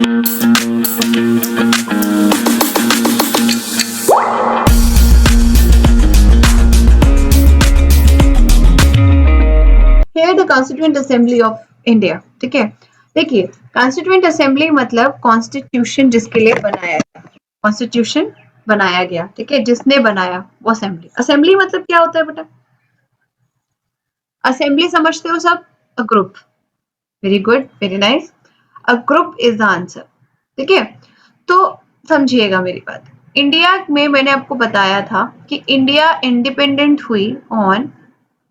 Here the Constituent Assembly of India, ठीक है। देखिए, कॉन्स्टिट्यूएंट असेंबली मतलब कॉन्स्टिट्यूशन जिसके लिए बनाया गया, कॉन्स्टिट्यूशन बनाया गया, ठीक है, जिसने बनाया वो असेंबली। असेंबली मतलब क्या होता है बेटा? असेंबली समझते हो सब? A group. Very good, very nice. A group is the answer, ठीक है। तो समझिएगा मेरी बात। इंडिया में मैंने आपको बताया था कि इंडिया इंडिपेंडेंट हुई ऑन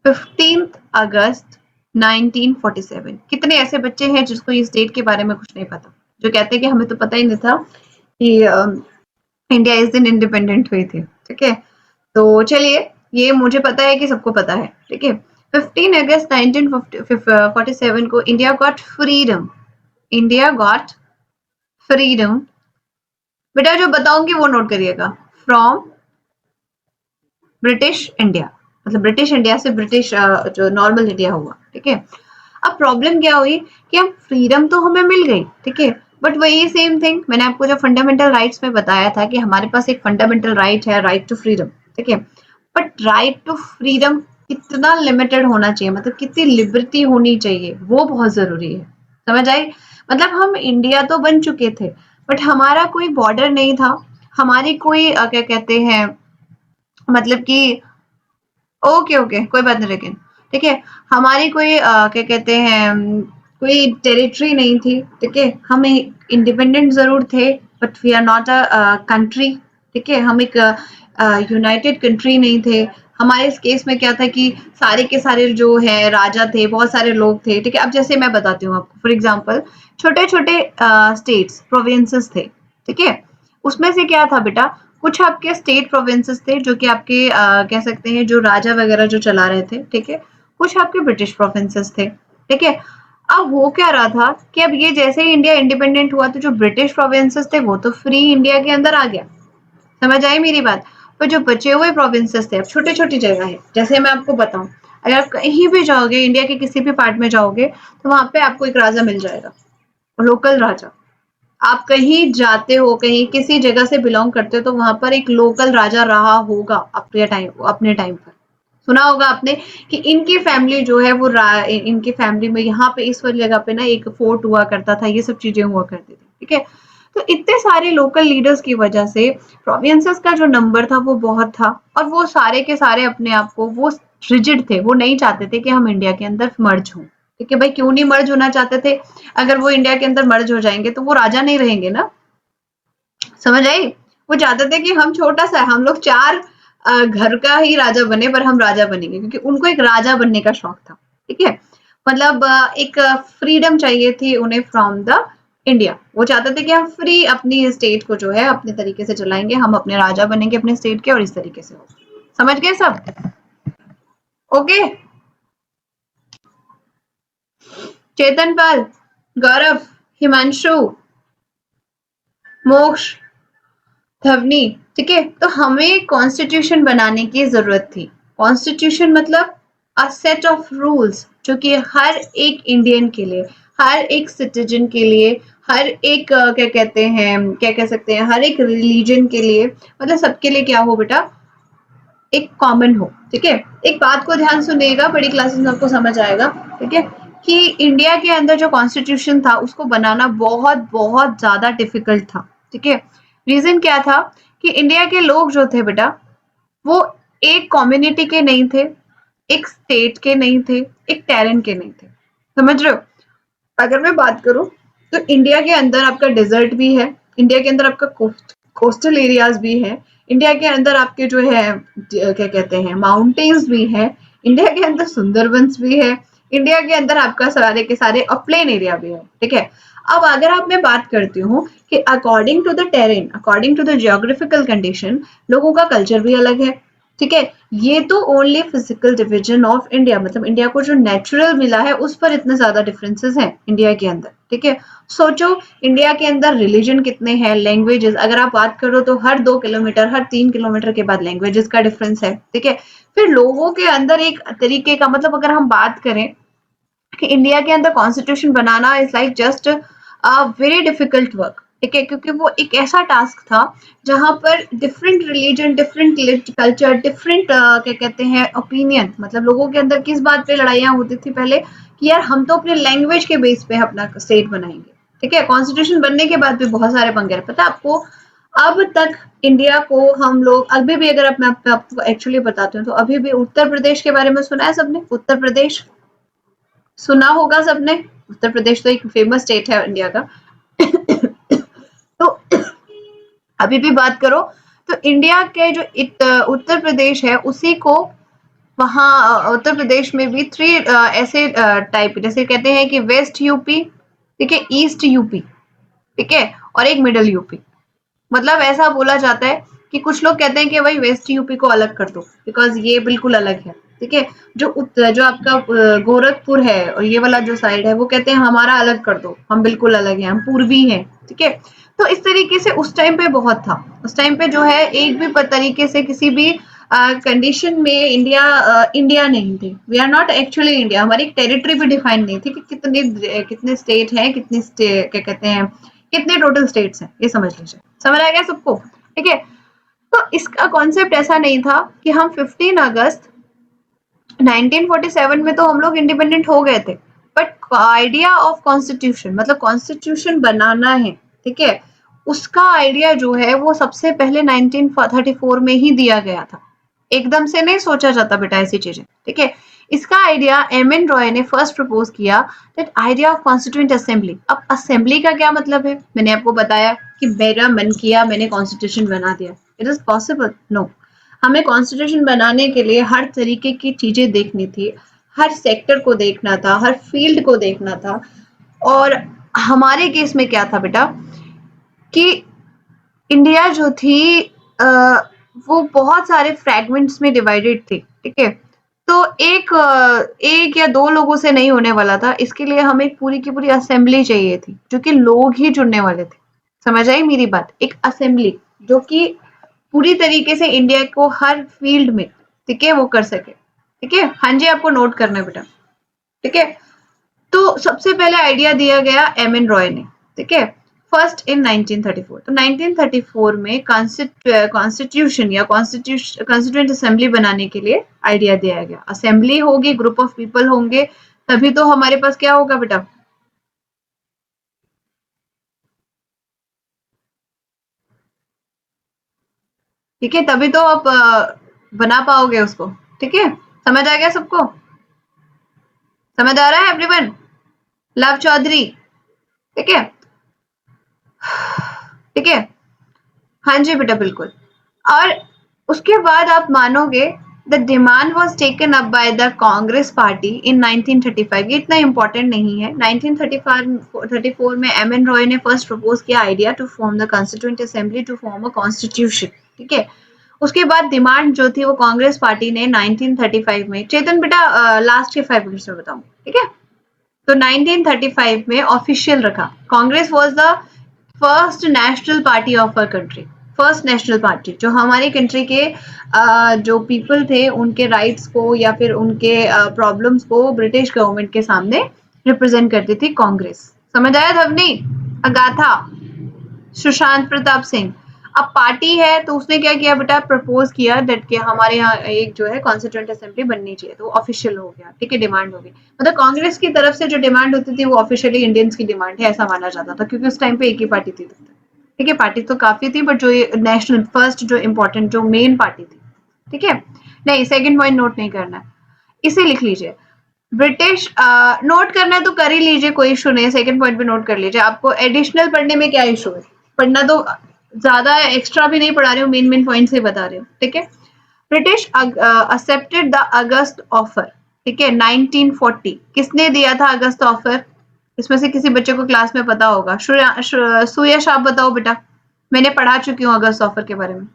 15th अगस्त 1947। कितने ऐसे बच्चे हैं जिसको इस डेट के बारे में कुछ नहीं पता, जो कहते हैं कि हमें तो पता ही नहीं था कि इंडिया इस दिन इंडिपेंडेंट हुई थी, ठीक है। तो चलिए, ये मुझे पता है कि सबको पता है, ठीक है। 15 अगस्त 1947 को India got freedom. India got freedom. बेटा जो बताऊंगी वो नोट करिएगा। फ्रॉम ब्रिटिश इंडिया, मतलब ब्रिटिश इंडिया से ब्रिटिश जो नॉर्मल इंडिया हुआ, ठीक है। अब प्रॉब्लम क्या हुई कि हम फ्रीडम तो हमें मिल गई, ठीक है, बट वही सेम थिंग मैंने आपको जो फंडामेंटल राइट्स में बताया था कि हमारे पास एक फंडामेंटल राइट है, राइट टू फ्रीडम, ठीक है। बट राइट टू फ्रीडम कितना लिमिटेड होना चाहिए, मतलब कितनी लिबर्टी होनी चाहिए, वो बहुत जरूरी है। समझ आई? मतलब हम इंडिया तो बन चुके थे, बट हमारा कोई बॉर्डर नहीं था, हमारी कोई क्या कहते हैं, मतलब कि ओके ओके कोई बात नहीं, लेकिन ठीक है, हमारी कोई क्या कहते हैं कोई टेरिटरी नहीं थी, ठीक है। हम इंडिपेंडेंट जरूर थे, but we are not a country, ठीक है। हम एक यूनाइटेड कंट्री नहीं थे। हमारे इस केस में क्या था कि सारे के सारे जो है राजा थे, बहुत सारे लोग थे, ठीक है। अब जैसे मैं बताती हूँ आपको, फॉर एग्जाम्पल छोटे छोटे स्टेट्स प्रोविंसेस थे, ठीक है। उसमें से क्या था बेटा, कुछ आपके स्टेट प्रोविंसेस थे जो कि आपके कह सकते हैं जो राजा वगैरह जो चला रहे थे, ठीक है। कुछ आपके ब्रिटिश प्रोविंसेस थे, ठीक है। अब हो क्या रहा था कि अब ये जैसे ही इंडिया इंडिपेंडेंट हुआ तो जो ब्रिटिश प्रोविंसेस थे वो तो फ्री इंडिया के अंदर आ गया। समझ आई मेरी बात? पर जो बचे हुए प्रोविंसेस थे, अब छोटी छोटी जगह है, जैसे मैं आपको बताऊं, अगर आप कहीं भी जाओगे, इंडिया के किसी भी पार्ट में जाओगे, तो वहां पे आपको एक राजा मिल जाएगा, लोकल राजा। आप कहीं जाते हो, कहीं किसी जगह से बिलोंग करते हो, तो वहां पर एक लोकल राजा रहा होगा अपने टाइम पर। सुना होगा आपने कि इनकी फैमिली जो है वो इनकी फैमिली में यहाँ पे इस वाली जगह पे ना एक फोर्ट हुआ करता था, ये सब चीजें हुआ करती थी, ठीक है। तो इतने सारे लोकल लीडर्स की वजह से प्रोविंसेस का जो नंबर था वो बहुत था, और वो सारे के सारे अपने आप को वो रिजिड थे, वो नहीं चाहते थे कि हम इंडिया के अंदर मर्ज हों, ठीक है भाई। क्यों नहीं मर्ज होना चाहते थे? अगर वो इंडिया के अंदर मर्ज हो जाएंगे तो वो राजा नहीं रहेंगे ना। समझ आई? वो चाहते थे कि हम छोटा सा, हम लोग चार घर का ही राजा बने, पर हम राजा बनेंगे, क्योंकि उनको एक राजा बनने का शौक था, ठीक है। मतलब एक फ्रीडम चाहिए थी उन्हें फ्रॉम द इंडिया। वो चाहते थे कि हम फ्री अपनी स्टेट को जो है अपने तरीके से चलाएंगे, हम अपने राजा बनेंगे अपने स्टेट के, और इस तरीके से हो। समझ गए सब? ओके। चेतन पाल, गौरव, हिमांशु, मोक्ष, धवनी, ठीक है। तो हमें कॉन्स्टिट्यूशन बनाने की जरूरत थी। कॉन्स्टिट्यूशन मतलब अ सेट ऑफ रूल्स जो कि हर एक इंडियन के लिए, हर एक सिटीजन के लिए, हर एक क्या कहते हैं, क्या कह सकते हैं, हर एक रिलीजन के लिए, मतलब सबके लिए क्या हो बेटा, एक कॉमन हो, ठीक है। एक बात को ध्यान सुनिएगा, बड़ी क्लासेस में आपको समझ आएगा, ठीक है, कि इंडिया के अंदर जो कॉन्स्टिट्यूशन था उसको बनाना बहुत बहुत ज्यादा डिफिकल्ट था, ठीक है। रीजन क्या था कि इंडिया के लोग जो थे बेटा, वो एक कम्युनिटी के नहीं थे, एक स्टेट के नहीं थे, एक टेरेन के नहीं थे। समझ रहे हो? अगर मैं बात करूं तो इंडिया के अंदर आपका डेजर्ट भी है, इंडिया के अंदर आपका कोस्टल एरियाज भी है, इंडिया के अंदर आपके जो है क्या कहते हैं माउंटेन्स भी है, इंडिया के अंदर सुंदरबंस भी है, इंडिया के अंदर आपका सारे के सारे प्लेन एरिया भी है, ठीक है। अब अगर आप मैं बात करती हूँ कि according to the terrain, according to the geographical condition, लोगों का कल्चर भी अलग है, ठीक है। ये तो only physical division of India, मतलब इंडिया को जो नेचुरल मिला है उस पर इतने ज्यादा डिफरेंसेस हैं इंडिया के अंदर, ठीक है। सोचो इंडिया के अंदर रिलीजन कितने हैं, लैंग्वेजेस अगर आप बात करो तो हर 2 किलोमीटर, हर 3 किलोमीटर के बाद लैंग्वेजेस का डिफरेंस है, ठीक है। फिर लोगों के अंदर एक तरीके का, मतलब अगर हम बात करें कि इंडिया के अंदर constitution banana is like just very difficult work, ठीक है, क्योंकि वो एक ऐसा टास्क था जहाँ पर different religion, different culture, different क्या कहते हैं ओपिनियन, मतलब लोगों के अंदर किस बात पे लड़ाइयाँ होती थी पहले कि यार हम तो अपने लैंग्वेज के बेस पे अपना स्टेट बनाएंगे, ठीक है। कॉन्स्टिट्यूशन बनने के बाद भी बहुत सारे पंगे रहे, पता है आपको। अब तक इंडिया को हम लोग अभी भी, अगर मैं आपको एक्चुअली बताती हूँ, तो अभी भी उत्तर प्रदेश के बारे में सुना है सबने? उत्तर प्रदेश सुना होगा सबने। उत्तर प्रदेश तो एक फेमस स्टेट है इंडिया का। तो अभी भी बात करो तो इंडिया के जो उत्तर प्रदेश है उसी को, वहाँ उत्तर प्रदेश में भी थ्री ऐसे टाइप, जैसे कहते हैं कि वेस्ट यूपी, ठीक है, ईस्ट यूपी, ठीक है, और एक मिडल यूपी। मतलब ऐसा बोला जाता है कि कुछ लोग कहते हैं कि भाई वेस्ट यूपी को अलग कर दो बिकॉज ये बिल्कुल अलग है, ठीक है। जो आपका गोरखपुर है और ये वाला जो साइड है वो कहते हैं हमारा अलग कर दो, हम बिल्कुल अलग हैं, हम पूर्वी हैं, ठीक है। तो इस तरीके से उस टाइम पे बहुत था। उस टाइम पे जो है एक भी तरीके से किसी भी कंडीशन में इंडिया नहीं थी। We are not actually India. हमारी टेरिटरी भी डिफाइन नहीं थी कि कितने कितने स्टेट हैं, क्या कहते हैं, कितने टोटल स्टेट्स हैं, ये समझ लीजिए। समझ आ गया सबको? ठीक है। तो इसका कॉन्सेप्ट ऐसा नहीं था कि हम 15 अगस्त 1947 में तो हम लोग इंडिपेंडेंट हो गए थे, बट आइडिया ऑफ कॉन्स्टिट्यूशन, मतलब कॉन्स्टिट्यूशन बनाना है, ठीक है, उसका आइडिया जो है वो सबसे पहले 1934 में ही दिया गया था। एकदम से नहीं सोचा जाता बेटा ऐसी चीजें, ठीक है। इसका आइडिया एम एन रॉय ने फर्स्ट प्रपोज किया, that idea of constituent assembly. अब असेंबली का क्या मतलब है? मैंने आपको बताया कि मेरा मन किया, मैंने कॉन्स्टिट्यूशन बना दिया। It is possible? नो। हमें कॉन्स्टिट्यूशन बनाने के लिए हर तरीके की चीजें देखनी थी, हर सेक्टर को देखना था, हर फील्ड को देखना था। और हमारे केस में क्या था बेटा कि इंडिया जो थी अ, वो बहुत सारे फ्रैगमेंट्स में डिवाइडेड थी, ठीक है। तो एक या दो लोगों से नहीं होने वाला था। इसके लिए हमें एक पूरी की पूरी असेंबली चाहिए थी, जो कि लोग ही चुनने वाले थे। समझ आई मेरी बात? एक असेंबली जो कि पूरी तरीके से इंडिया को हर फील्ड में, ठीक है, वो कर सके, ठीक है। हाँ जी, आपको नोट करना है बेटा, ठीक है। तो सबसे पहले आइडिया दिया गया एम एन रॉय ने, ठीक है, फर्स्ट इन 1934। तो 1934 में कॉन्स्टिट्यूशन या कॉन्स्टिट्यूएंट असेंबली बनाने के लिए आइडिया दिया गया। असेंबली होगी, ग्रुप ऑफ पीपल होंगे, तभी तो हमारे पास क्या होगा बेटा? ठीक है, तभी तो आप बना पाओगे उसको, ठीक है। समझ आ गया सबको? समझ आ रहा है एवरीवन? लव चौधरी, ठीक है, ठीक है। हाँ जी बेटा, बिल्कुल। और उसके बाद आप मानोगे, the demand was taken up by the Congress party इन 1935। ये इतना इंपॉर्टेंट नहीं है। 1934 में एम एन रॉय ने फर्स्ट प्रपोज किया idea to form the constituent assembly to form a constitution, ठीक है। उसके बाद डिमांड जो थी वो कांग्रेस पार्टी ने 1935 में, चेतन बेटा लास्ट के 5 मिनट्स में बताऊं, ठीक है। तो 1935 में ऑफिशियल रखा। Congress was the first national party of our country. First national party जो हमारी कंट्री के जो पीपल थे उनके राइट्स को या फिर उनके प्रॉब्लम्स को ब्रिटिश गवर्नमेंट के सामने रिप्रेजेंट करती थी कांग्रेस। समझ आया धवनी? अगाथा, सुशांत प्रताप सिंह। अब पार्टी है तो उसने क्या किया बेटा, प्रपोज किया दैट कि हमारे यहाँ एक जो है कॉन्स्टिट्यूएंट असेंबली बननी चाहिए। तो ऑफिशियल हो गया, ठीक है, डिमांड हो गई। मतलब कांग्रेस की तरफ से जो डिमांड होती थी वो ऑफिशियली इंडियंस की डिमांड है ऐसा माना जाता था, क्योंकि उस टाइम पे एक ही पार्टी थी, ठीक है। पार्टी तो काफी थी बट जो नेशनल फर्स्ट जो इम्पोर्टेंट जो मेन पार्टी थी, ठीक है। नहीं, सेकंड पॉइंट नोट नहीं करना है, इसे लिख लीजिए। ब्रिटिश नोट करना है तो कर ही लीजिए, कोई इशू नहीं है। सेकंड पॉइंट भी नोट कर लीजिए। आपको एडिशनल पढ़ने में क्या इशू है? पढ़ना तो ज्यादा एक्स्ट्रा भी नहीं पढ़ा रही हूँ, मेन मेन पॉइंट से बता रही हूँ, ठीक है। British accepted the August offer, ठीक है, 1940। किसने दिया था अगस्त ऑफर? इसमें से किसी बच्चे को क्लास में पता होगा। सुयश आप बताओ बेटा, मैंने पढ़ा चुकी हूँ अगस्त ऑफर के बारे में।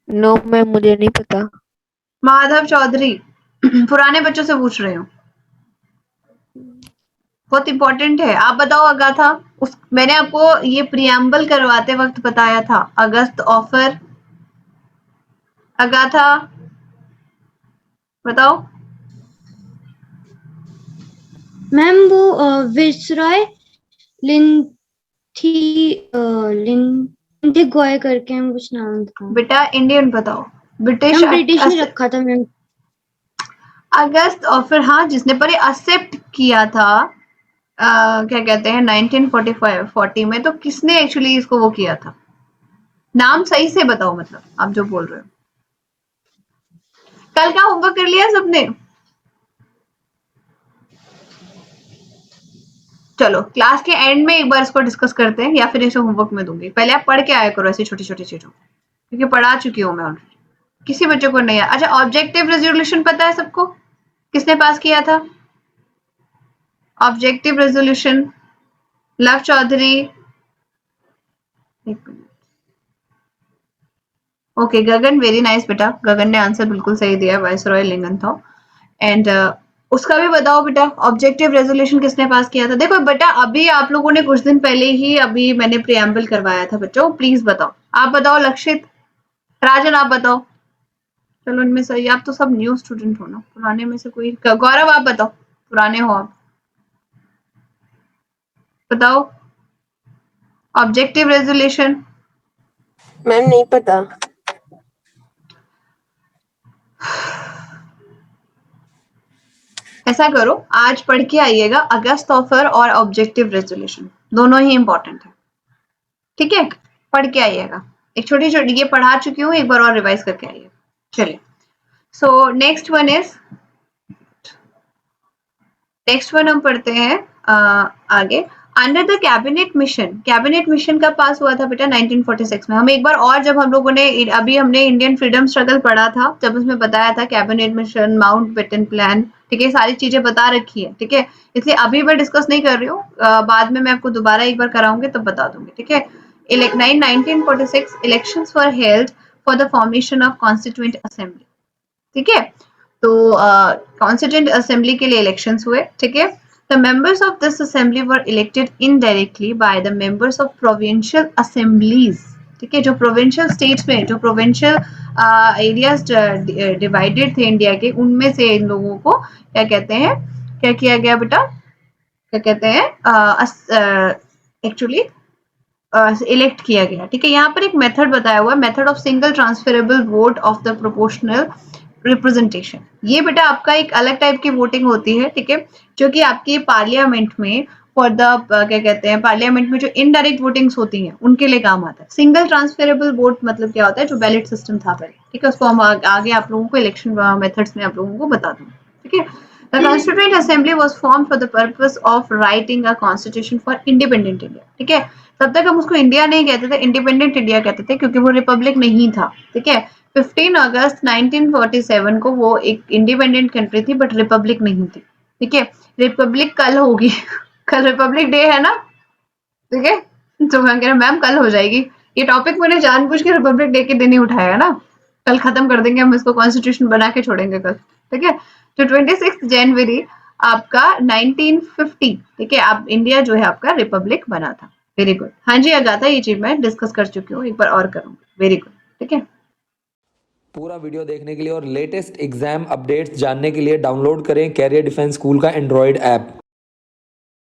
नो मैम, मुझे नहीं पता। माधव चौधरी, पुराने बच्चों से पूछ रहे हो, बहुत इंपॉर्टेंट है। आप बताओ अगाथा। उस मैंने आपको ये प्रियम्बल करवाते वक्त बताया था अगस्त ऑफर। अगाथा बताओ। मैम वो विसरॉय लिंथिगॉय करके हम कुछ नाम था। बेटा इंडियन बताओ। ब्रिटिश हम ब्रिटिश ने रखा था मैम। अगस्त, और फिर हाँ जिसने पर एक्सेप्ट किया था क्या कहते हैं 1945 40 में, तो किसने एक्चुअली इसको वो किया था? नाम सही से बताओ, मतलब आप जो बोल रहे हो। कल का होमवर्क कर लिया सबने? चलो क्लास के एंड में एक बार इसको डिस्कस करते हैं, या फिर इसे होमवर्क में दूंगी। पहले आप पढ़ के आया करो ऐसी छोटी छोटी चीजों, क्योंकि पढ़ा चुकी हूँ मैं ऑलरेडी। किसी बच्चे को नहीं है? अच्छा, ऑब्जेक्टिव रेजोल्यूशन पता है सबको? किसने पास किया था ऑब्जेक्टिव रेजोल्यूशन? लव चौधरी, एक मिनट। ओके गगन, वेरी नाइस बेटा, गगन ने आंसर बिल्कुल सही दिया, वाइस रॉय लिंगनथॉ। एंड उसका भी बताओ बेटा, ऑब्जेक्टिव रेजोल्यूशन किसने पास किया था? देखो बेटा, अभी आप लोगों ने कुछ दिन पहले ही अभी मैंने प्रियम्बल करवाया था बच्चों, प्लीज बताओ। आप बताओ लक्षित, राजन आप बताओ। चलो इनमें सही, आप तो सब न्यू स्टूडेंट हो ना, पुराने में से कोई। गौरव आप बताओ, पुराने हो आप, बताओ ऑब्जेक्टिव रेजोल्यूशन। मैम नहीं पता। ऐसा करो, आज पढ़ के आइएगा अगस्त ऑफर और ऑब्जेक्टिव रेजोल्यूशन, दोनों ही इंपॉर्टेंट है, ठीक है? पढ़ के आइएगा। एक छोटी छोटी ये पढ़ा चुकी हूँ, एक बार और रिवाइज करके आइए। चलिए, सो नेक्स्ट वन हम पढ़ते हैं आगे। अंडर द कैबिनेट मिशन का पास हुआ था बेटा 1946 में। हम एक बार और, जब हम लोगों ने अभी हमने इंडियन फ्रीडम स्ट्रगल पढ़ा था, जब उसमें बताया था कैबिनेट मिशन, माउंटबेटन प्लान, ठीक है, सारी चीजें बता रखी है, ठीक है, इसलिए अभी मैं डिस्कस नहीं कर रही हूँ। बाद में मैं आपको दोबारा एक बार कराऊंगी तब बता दूंगी, ठीक है। 1946 elections were held for the formation of constituent assembly, ठीक है। तो कॉन्स्टिट्यूएंट असेंबली के लिए इलेक्शंस हुए, ठीक है। The members of this assembly were elected indirectly by the members of provincial assemblies, ठीक है। जो प्रोविंशियल स्टेट्स में, जो प्रोविंशियल एरियाज डिवाइडेड थे इंडिया के, उनमें से इन लोगों को क्या कहते हैं, क्या किया गया बेटा, क्या कहते हैं एक्चुअली इलेक्ट किया गया, ठीक है। यहाँ पर एक मेथड बताया हुआ है, method of single transferable vote of the proportional representation. ये बेटा आपका एक अलग टाइप की वोटिंग होती है, ठीक है, जो कि आपकी पार्लियामेंट में फॉर द क्या कहते हैं, पार्लियामेंट में जो इनडायरेक्ट वोटिंग्स होती हैं उनके लिए काम आता है। सिंगल ट्रांसफरेबल वोट मतलब क्या होता है, जो बैलेट सिस्टम था पहले, ठीक है, उसको हम आगे आप लोगों को इलेक्शन मेथड्स में आप लोगों को बता दूंगी, ठीक है। The Constituent Assembly was formed for the purpose of writing a constitution for independent India, ठीक है। तब तक हम उसको इंडिया नहीं कहते थे, इंडिपेंडेंट इंडिया कहते थे, क्योंकि वो रिपब्लिक नहीं था, ठीक है। 15 अगस्त 1947 को वो एक इंडिपेंडेंट कंट्री थी, बट रिपब्लिक नहीं थी, ठीक है। रिपब्लिक कल होगी कल रिपब्लिक डे है ना, ठीक है। तो मैं कह रहा मैम कल हो जाएगी, ये टॉपिक मैंने जानबूझ के रिपब्लिक डे के दिन ही उठाया ना, कल खत्म कर देंगे हम इसको, कॉन्स्टिट्यूशन बना के छोड़ेंगे कल, ठीक है। तो 26 जनवरी आपका 1950, ठीक है, आप इंडिया जो है आपका रिपब्लिक बना था। Very good. हाँ जी अगाथा, ये चीज मैं डिस्कस कर चुकी हूँ, एक बार और करूंगी। वेरी गुड, ठीक है। पूरा वीडियो देखने के लिए और लेटेस्ट एग्जाम अपडेट्स जानने के लिए डाउनलोड करें कैरियर डिफेंस स्कूल का एंड्रॉयड ऐप।